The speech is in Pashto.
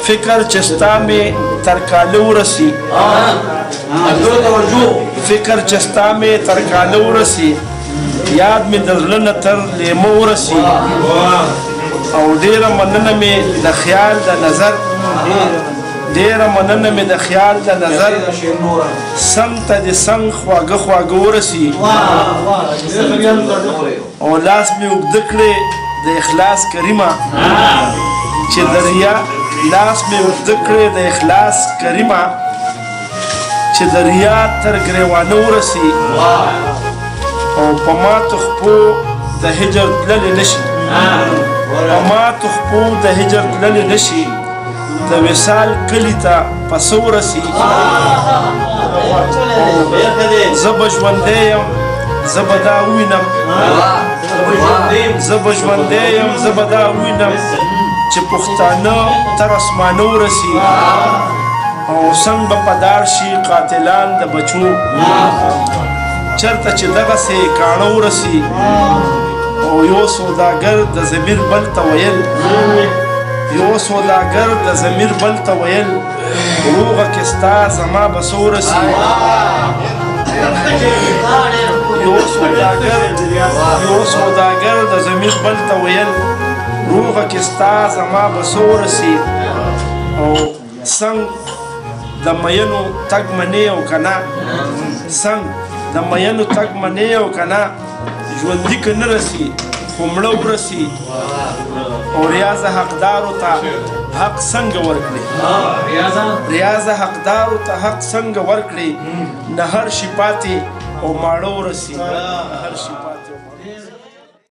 फिक्र चस्ता में तरकालो रसी, फिक्र चस्ता में तरकालो रसी, याद में दर्लन तर लेमो रसी, और डेरा मनन में द ख्याल द नजर, डेरा मनन में द ख्याल द नजर, संग तद संग ख्वाग ख्वागो रसी, और लास में उगदकड़े द इखलास करीमा, चे दरिया लास में उगदकड़े द इखलास करीमा, चे दरिया तर ग्रेवानो रसी, और पमा तुखपो द हिजर तलल नशी, पमा तुखपो द हिजर तलल नशी, द विसाल कलिता पसो रसी, زبجوندیم زبدا وینم زبجوندیم زبدا وینم چې پښتانه تر اسمانو رسی او څنګه به پدار شي قاتلان د بچو چرته چې دغه سه کانو رسی او یو سوداګر د ضمیر بل ته ویل یو سوداګر د ضمیر بل ته ویل روغه کستا زما بسو رسی یو سوداګر د ضمیر بل ته ویل روغه کستا زما بسو رسی او څنګه د مینو تګ منې او کنا څنګه د مینو تګ منې او کنا ژوندي که نه رسی خو مړه ورسي او ریاضه حقدارو ته حق څنګه ورکړي ریاضه حقدارو ته حق څنګه ورکړي نه هر شي پاتې او ماړه ورسي نه هر شي پاتې